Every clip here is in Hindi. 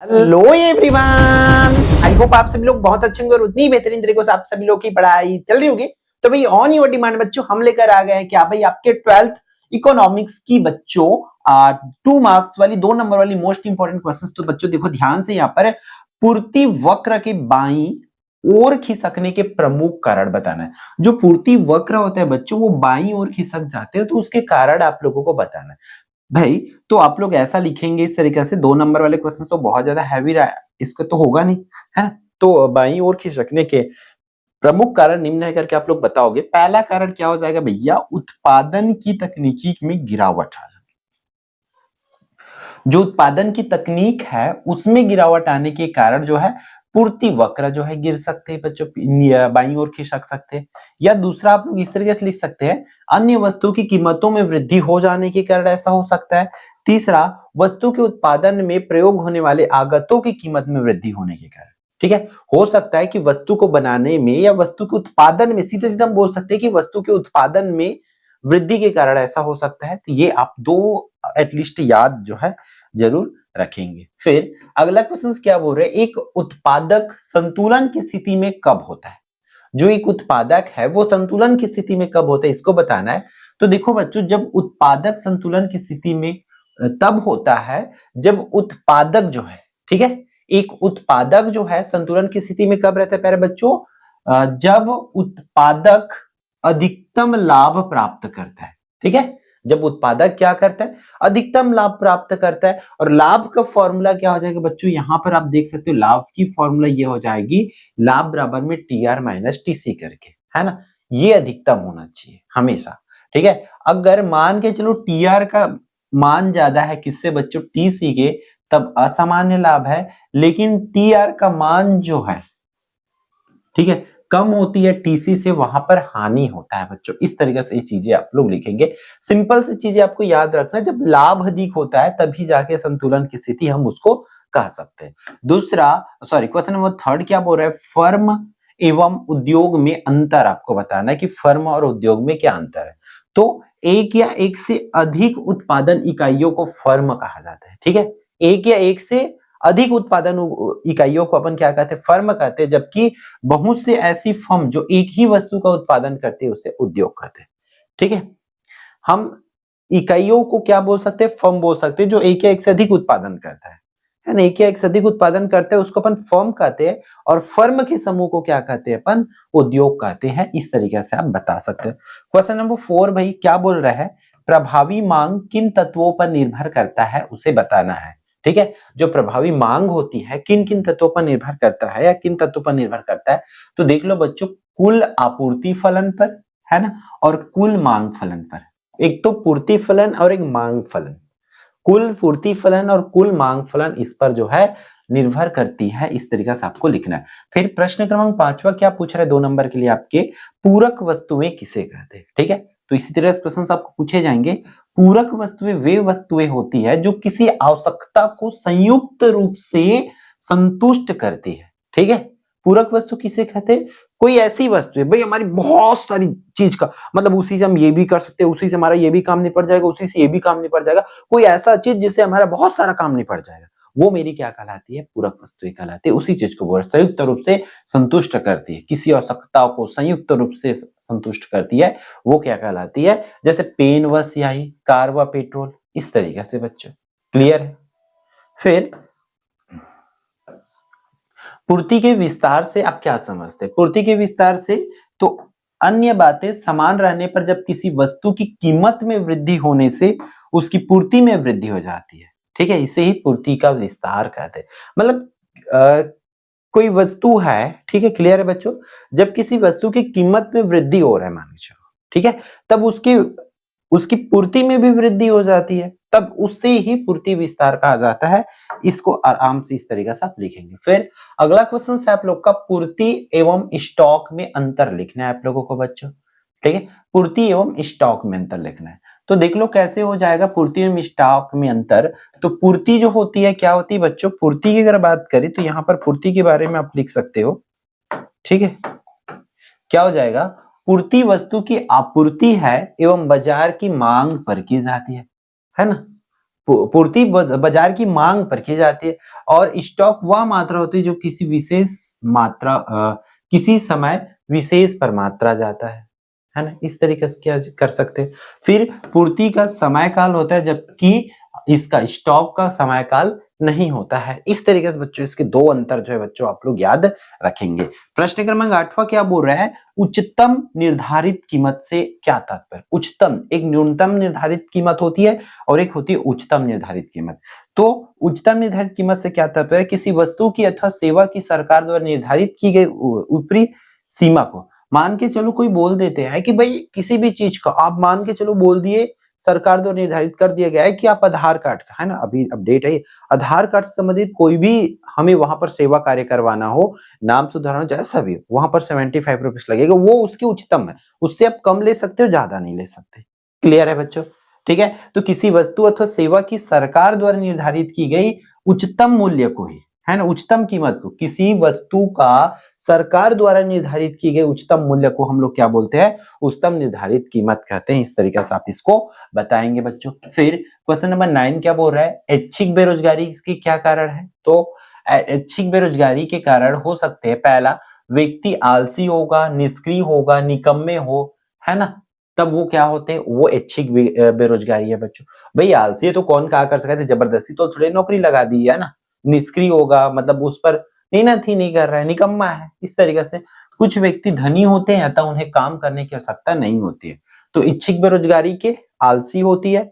हेलो एवरीवन, आई होप आप सभी लोग बहुत अच्छे होंगे और उतनी बेहतरीन तरीके से आप सभी लोग की पढ़ाई चल रही होगी। तो भाई ऑन योर डिमांड बच्चों हम लेकर आ गए हैं क्या भाई आपके 12th इकोनॉमिक्स की बच्चों 2 मार्क्स वाली 2 नंबर वाली मोस्ट इंपोर्टेंट क्वेश्चंस। तो बच्चों देखो ध्यान से, यहाँ पर पूर्ति वक्र के बाईं ओर खिसकने के प्रमुख कारण बताना है। जो पूर्ति वक्र होता है बच्चों वो बाईं ओर खिसक जाते हैं तो उसके कारण आप लोगों को बताना है भाई। तो आप लोग ऐसा लिखेंगे इस तरीके से, 2 नंबर वाले क्वेश्चन तो बहुत ज्यादा हैवी इसका तो होगा नहीं, है ना। तो बाईं ओर खिसकने के प्रमुख कारण निम्न है करके आप लोग बताओगे। पहला कारण क्या हो जाएगा भैया, उत्पादन की तकनीकी में गिरावट आ जाना। जो उत्पादन की तकनीक है उसमें गिरावट आने के कारण जो है पूर्ति वक्र जो है गिर सकते हैं बच्चों, बाईं ओर खिसक सकते हैं। या दूसरा आप लोग इस तरीके से लिख सकते हैं, अन्य वस्तु की कीमतों में वृद्धि हो जाने के कारण ऐसा हो सकता है। तीसरा, वस्तु के उत्पादन में प्रयोग होने वाले आगतों की कीमत में वृद्धि होने के कारण। ठीक है, हो सकता है कि वस्तु को बनाने में या वस्तु के उत्पादन में, सीधे सीधे हम बोल सकते हैं कि वस्तु के उत्पादन में वृद्धि के कारण ऐसा हो सकता है। तो ये आप दो एटलीस्ट याद जो है जरूर रखेंगे। फिर अगला क्वेश्चन क्या बोल रहे हैं, एक उत्पादक संतुलन की स्थिति में कब होता है। जो एक उत्पादक है वो संतुलन की स्थिति में कब होता है इसको बताना है। तो देखो बच्चों, जब उत्पादक संतुलन की स्थिति में तब होता है जब उत्पादक जो है, ठीक है, एक उत्पादक जो है संतुलन की स्थिति में कब रहता है प्यारे बच्चों, जब उत्पादक अधिकतम लाभ प्राप्त करता है। ठीक है, जब उत्पादक क्या करता है, अधिकतम लाभ प्राप्त करता है। और लाभ का फॉर्मूला क्या हो जाएगा बच्चों, यहां पर आप देख सकते हो लाभ की फॉर्मूला ये हो जाएगी, लाभ बराबर में टीआर माइनस टीसी करके, है ना। ये अधिकतम होना चाहिए हमेशा। ठीक है, अगर मान के चलो टीआर का मान ज्यादा है किससे बच्चों, टीसी के, तब असामान्य लाभ है। लेकिन टीआर का मान जो है, ठीक है, कम होती है टीसी से, वहां पर हानि होता है बच्चों। इस तरीके से ये चीजें आप लोग लिखेंगे। सिंपल सी चीजें आपको याद रखना, जब लाभ अधिक होता है तभी जाके संतुलन की स्थिति हम उसको कह सकते हैं। दूसरा, सॉरी, क्वेश्चन नंबर 3 क्या बोल रहा है, फर्म एवं उद्योग में अंतर आपको बताना है कि फर्म और उद्योग में क्या अंतर है। तो एक या एक से अधिक उत्पादन इकाइयों को फर्म कहा जाता है। ठीक है, एक या एक से अधिक उत्पादन इकाइयों को अपन क्या कहते हैं, फर्म कहते हैं। जबकि बहुत से ऐसी फर्म जो एक ही वस्तु का उत्पादन करते हैं उसे उद्योग कहते हैं। ठीक है, हम इकाइयों को क्या बोल सकते हैं, फर्म बोल सकते हैं जो एक या एक से अधिक उत्पादन करता है ना। एक या एक से अधिक उत्पादन करते हैं उसको अपन फर्म कहते हैं, और फर्म के समूह को क्या कहते हैं, अपन उद्योग कहते हैं। इस तरीके से आप बता सकते हैं। क्वेश्चन नंबर 4 भाई क्या बोल रहा है, प्रभावी मांग किन तत्वों पर निर्भर करता है उसे बताना है। ठीक है, जो प्रभावी मांग होती है किन किन तत्वों पर निर्भर करता है या किन तत्वों पर निर्भर करता है। तो देख लो बच्चों, कुल आपूर्ति फलन पर, है ना, और कुल मांग फलन पर। एक तो पूर्ति फलन और एक मांग फलन, कुल पूर्ति फलन और कुल मांग फलन इस पर जो है निर्भर करती है। इस तरीके से आपको लिखना है। फिर प्रश्न क्रमांक 5वां क्या पूछ रहा है 2 नंबर के लिए आपके, पूरक वस्तुएं किसे कहते हैं। ठीक है, तो इसी तरह से प्रश्न आपको पूछे जाएंगे। पूरक वस्तुएं वे वस्तुएं होती है जो किसी आवश्यकता को संयुक्त रूप से संतुष्ट करती है। ठीक है, पूरक वस्तु किसे कहते हैं, कोई ऐसी वस्तु है भाई हमारी बहुत सारी चीज का मतलब, उसी से हम ये भी कर सकते हैं, उसी से हमारा ये भी काम निपट जाएगा, उसी से ये भी काम निपट जाएगा। कोई ऐसा चीज जिससे हमारा बहुत सारा काम निपट जाएगा, वो मेरी क्या कहलाती है, पूरक वस्तुएं कहलाती है। उसी चीज को वो संयुक्त रूप से संतुष्ट करती है, किसी आवश्यकता को संयुक्त रूप से संतुष्ट करती है, वो क्या कहलाती है। जैसे पेन व स्याही, कार व पेट्रोल, इस तरीके से बच्चों। क्लियर है। फिर पूर्ति के विस्तार से आप क्या समझते हैं, पूर्ति के विस्तार से तो अन्य बातें समान रहने पर जब किसी वस्तु की कीमत में वृद्धि होने से उसकी पूर्ति में वृद्धि हो जाती है। ठीक है, इसे ही पूर्ति का विस्तार कहते हैं। मतलब कोई वस्तु है, ठीक है, क्लियर है बच्चों, जब किसी वस्तु की कीमत में वृद्धि हो रहा है मान के चलो, ठीक है, तब उसकी उसकी पूर्ति में भी वृद्धि हो जाती है, तब उससे ही पूर्ति विस्तार कहा जाता है। इसको आराम से इस तरीके से आप लिखेंगे। फिर अगला क्वेश्चन है आप लोग का, पूर्ति एवं स्टॉक में अंतर लिखना है आप लोगों को बच्चों। ठीक है, पूर्ति एवं स्टॉक में अंतर लिखना है। तो देख लो कैसे हो जाएगा पूर्ति एवं स्टॉक में अंतर। तो पूर्ति जो होती है क्या होती है बच्चों, पूर्ति की अगर बात करें तो यहाँ पर पूर्ति के बारे में आप लिख सकते हो। ठीक है, क्या हो जाएगा, पूर्ति वस्तु की आपूर्ति है एवं बाजार की मांग पर की जाती है ना। पूर्ति बाजार की मांग पर की जाती है और स्टॉक वह मात्रा होती है जो किसी विशेष मात्रा किसी समय विशेष पर मात्रा जाता है ना। इस तरीके से क्या कर सकते हैं। फिर पूर्ति का समय काल होता है जबकि इसका स्टॉक का समय काल नहीं होता है। इस तरीके से बच्चों इसके दो अंतर जो है बच्चों आप लोग याद रखेंगे। प्रश्न क्रमांक 8वां क्या बोल रहा है, उच्चतम निर्धारित कीमत से क्या तात्पर्य। उच्चतम, एक न्यूनतम निर्धारित कीमत होती है और एक होती है उच्चतम निर्धारित कीमत। तो उच्चतम निर्धारित कीमत से क्या तात्पर्य, किसी वस्तु की अथवा सेवा की सरकार द्वारा निर्धारित की गई ऊपरी सीमा को। मान के चलो कोई बोल देते हैं कि भाई किसी भी चीज का आप मान के चलो बोल दिए, सरकार द्वारा निर्धारित कर दिया गया है कि आप आधार कार्ड का, है ना, अभी अपडेट है, आधार कार्ड से संबंधित कोई भी हमें वहां पर सेवा कार्य करवाना हो, नाम सुधारना जैसा भी, वहां पर 75 रुपीज लगेगा, वो उसकी उच्चतम है, उससे आप कम ले सकते हो, ज्यादा नहीं ले सकते। क्लियर है बच्चों, ठीक है। तो किसी वस्तु अथवा सेवा की सरकार द्वारा निर्धारित की गई उच्चतम मूल्य को ही, है ना, उच्चतम कीमत को, किसी वस्तु का सरकार द्वारा निर्धारित की गई उच्चतम मूल्य को हम लोग क्या बोलते हैं, उच्चतम निर्धारित कीमत कहते हैं। इस तरीके से आप इसको बताएंगे बच्चों। फिर क्वेश्चन नंबर 9 क्या बोल रहा है, ऐच्छिक बेरोजगारी इसके क्या कारण है। तो ऐच्छिक बेरोजगारी के कारण हो सकते हैं, पहला, व्यक्ति आलसी होगा, निष्क्रिय होगा, निकम्मे हो, है ना, तब वो क्या होते हैं, वो ऐच्छिक बेरोजगारी है बच्चों। भाई आलसी है तो कौन क्या कर सकते थे, जबरदस्ती तो थोड़ी नौकरी लगा दी है ना। निष्क्रिय होगा मतलब उस पर मेहनत ही नहीं कर रहा है, निकम्मा है। इस तरीके से कुछ व्यक्ति धनी होते हैं अतः उन्हें काम करने की आवश्यकता नहीं होती है। तो इच्छिक बेरोजगारी के आलसी होती है,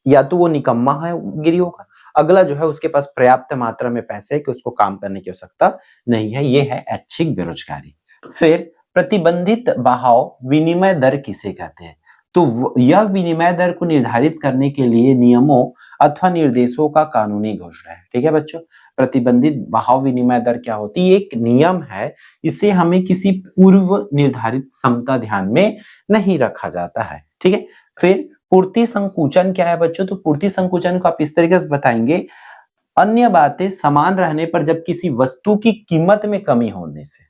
या तो वो निकम्मा है गिरी होगा, अगला जो है उसके पास पर्याप्त मात्रा में पैसे है कि उसको काम करने की आवश्यकता नहीं है, ये है ऐच्छिक बेरोजगारी। फिर प्रतिबंधित बहाव विनिमय दर किसे कहते हैं। तो यह विनिमय दर को निर्धारित करने के लिए नियमों अथवा निर्देशों का कानूनी घोषणा है। ठीक है बच्चों, प्रतिबंधित बहाव विनिमय दर क्या होती है, एक नियम है, इसे हमें किसी पूर्व निर्धारित समता ध्यान में नहीं रखा जाता है। ठीक है। फिर पूर्ति संकुचन क्या है बच्चों, तो पूर्ति संकुचन को आप इस तरीके से बताएंगे, अन्य बातें समान रहने पर जब किसी वस्तु की कीमत में कमी होने से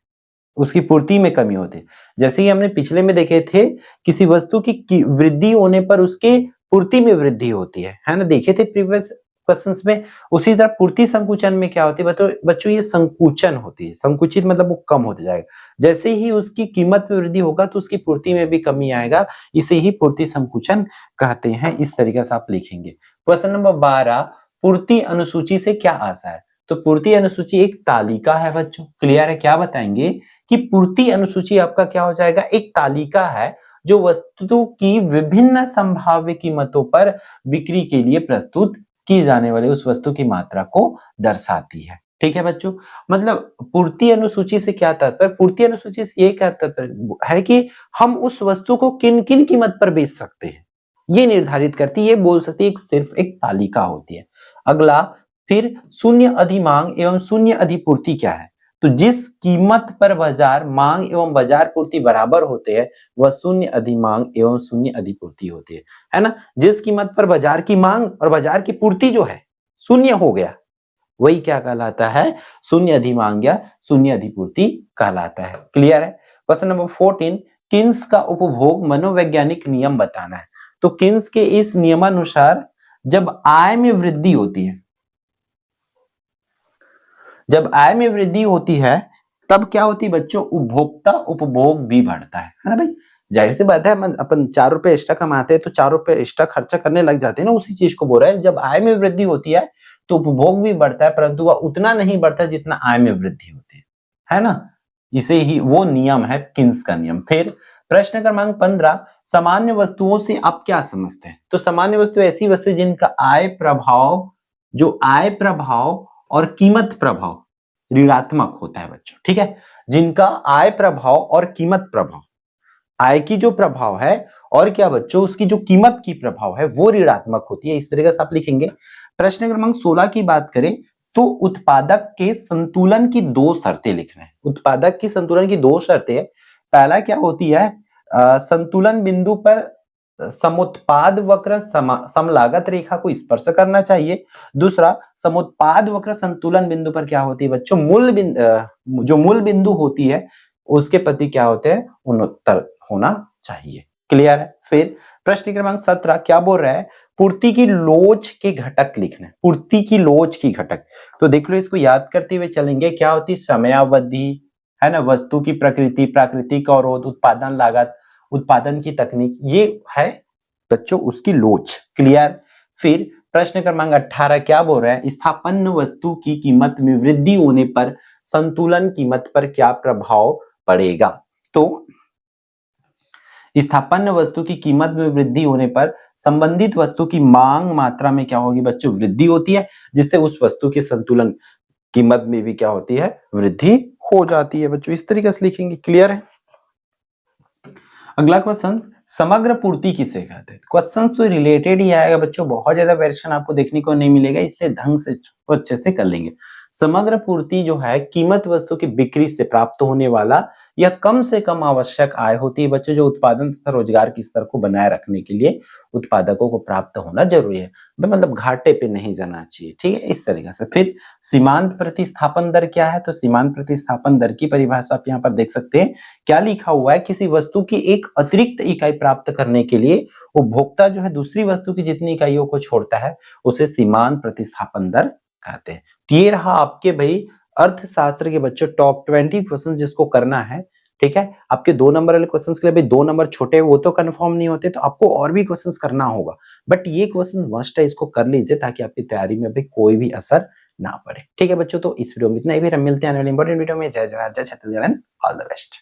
उसकी पूर्ति में कमी होती है। जैसे ही हमने पिछले में देखे थे, किसी वस्तु की वृद्धि होने पर उसके पूर्ति में वृद्धि होती है ना, देखे थे प्रीवियस क्वेश्चंस में। उसी तरह पूर्ति संकुचन में क्या होती है बच्चों, ये संकुचन होती है। संकुचित मतलब वो कम होता जाएगा, जैसे ही उसकी कीमत में वृद्धि होगा तो उसकी पूर्ति में भी कमी आएगा, इसे ही पूर्ति संकुचन कहते हैं। इस तरीके से आप लिखेंगे। क्वेश्चन नंबर 12, पूर्ति अनुसूची से क्या आशा है। तो पूर्ति अनुसूची एक तालिका है बच्चों। क्लियर है, क्या बताएंगे कि पूर्ति अनुसूची आपका क्या हो जाएगा, एक तालिका है जो वस्तु की विभिन्न संभाव्य कीमतों पर बिक्री के लिए प्रस्तुत की जाने वाली उस वस्तु की मात्रा को दर्शाती है। ठीक है बच्चों, मतलब पूर्ति अनुसूची से क्या तात्पर्य, पूर्ति अनुसूची से ये क्या तात्पर्य है कि हम उस वस्तु को किन किन कीमत पर बेच सकते हैं, ये निर्धारित करती है, ये बोल सकती है, सिर्फ एक तालिका होती है। अगला, फिर शून्य अधिमांग एवं शून्य अधिपूर्ति क्या है। तो जिस कीमत पर बाजार मांग एवं बाजार पूर्ति बराबर होते हैं वह शून्य अधिमांग एवं शून्य अधिपूर्ति होती है ना। जिस कीमत पर बाजार की मांग और बाजार की पूर्ति जो है शून्य हो गया, वही क्या कहलाता है, शून्य अधिमांग या शून्य अधिपूर्ति कहलाता है। क्लियर है। क्वेश्चन नंबर 14, किन्स का उपभोग मनोवैज्ञानिक नियम बताना है। तो किन्स के इस नियमानुसार जब आय में वृद्धि होती है, जब आय में वृद्धि होती है तब क्या होती है बच्चों, उपभोक्ता उपभोग भी बढ़ता है ना भाई। जाहिर सी बात है, अपन 4 रुपए एक्स्ट्रा कमाते हैं तो 4 रुपए एक्स्ट्रा खर्चा करने लग जाते हैं ना, उसी चीज को बोल रहा है। जब आय में वृद्धि होती है तो उपभोग भी बढ़ता है, परंतु वह उतना नहीं बढ़ता जितना आय में वृद्धि होती है ना। इसे ही वो नियम है किन्स का नियम। फिर प्रश्न क्रमांक 15, सामान्य वस्तुओं से आप क्या समझते हैं। तो सामान्य वस्तु ऐसी वस्तु जिनका आय प्रभाव, जो आय प्रभाव और कीमत प्रभाव ऋणात्मक होता है बच्चों। ठीक है, जिनका आय प्रभाव और कीमत प्रभाव, आय की जो प्रभाव है और क्या बच्चों उसकी जो कीमत की प्रभाव है वो ऋणात्मक होती है। इस तरीके से आप लिखेंगे। प्रश्न क्रमांक 16 की बात करें तो उत्पादक के संतुलन की 2 शर्तें लिखना है। उत्पादक की संतुलन की 2 शर्तें, पहला क्या होती है, संतुलन बिंदु पर समुत्पाद वक्र समलागत रेखा को स्पर्श करना चाहिए। दूसरा, समुत्पाद वक्र संतुलन बिंदु पर क्या होती है बच्चों, जो मूल बिंदु होती है उसके प्रति क्या होते हैं, उन्नतर होना चाहिए। क्लियर है। फिर प्रश्न क्रमांक 17 क्या बोल रहा है, पूर्ति की लोच के घटक लिखना है, पूर्ति की लोच की घटक। तो देख लो, इसको याद करते हुए चलेंगे। क्या होती है? समयावधि, है ना, वस्तु की प्रकृति, प्राकृतिक अवरोध, उत्पादन लागत, उत्पादन की तकनीक, ये है बच्चों उसकी लोच। क्लियर? फिर प्रश्न क्रमांक 18 क्या बोल रहा है? स्थापन्न वस्तु की कीमत में वृद्धि होने पर संतुलन कीमत पर क्या प्रभाव पड़ेगा? तो स्थापन्न वस्तु की कीमत में वृद्धि होने पर संबंधित वस्तु की मांग मात्रा में क्या होगी बच्चों? वृद्धि होती है, जिससे उस वस्तु के संतुलन कीमत में भी क्या होती है? वृद्धि हो जाती है बच्चों। इस तरीके से लिखेंगे। क्लियर है? अगला क्वेश्चन, समग्र पूर्ति किसे कहते हैं? क्वेश्चन तो रिलेटेड ही आएगा बच्चों, बहुत ज्यादा वेरिएशन आपको देखने को नहीं मिलेगा, इसलिए ढंग से अच्छे से कर लेंगे। समग्र पूर्ति जो है कीमत वस्तु की बिक्री से प्राप्त होने वाला या कम से कम आवश्यक आय होती है बच्चों, जो उत्पादन तथा रोजगार के स्तर को बनाए रखने के लिए उत्पादकों को प्राप्त होना जरूरी है। मतलब घाटे पे नहीं जाना चाहिए, ठीक है, इस तरीके से। फिर सीमांत प्रतिस्थापन दर क्या है? तो सीमांत प्रतिस्थापन दर की परिभाषा आप यहाँ पर देख सकते हैं। क्या लिखा हुआ है? किसी वस्तु की एक अतिरिक्त इकाई प्राप्त करने के लिए उपभोक्ता जो है दूसरी वस्तु की जितनी इकाइयों को छोड़ता है, उसे सीमांत प्रतिस्थापन दर कहते हैं। तो ये रहा आपके भाई अर्थशास्त्र के बच्चों टॉप 20 क्वेश्चन जिसको करना है, ठीक है। आपके 2 नंबर वाले क्वेश्चंस के लिए भी 2 नंबर छोटे वो तो कंफर्म नहीं होते, तो आपको और भी क्वेश्चंस करना होगा, बट ये क्वेश्चंस मस्ट है, इसको कर लीजिए ताकि आपकी तैयारी में भी कोई भी असर ना पड़े। ठीक है बच्चों, तो इस वीडियो में इतना ही। फिर हम मिलते हैं अगले इंपॉर्टेंट वीडियो में। जय जवाहर, जय Chhattisgarh and all the best.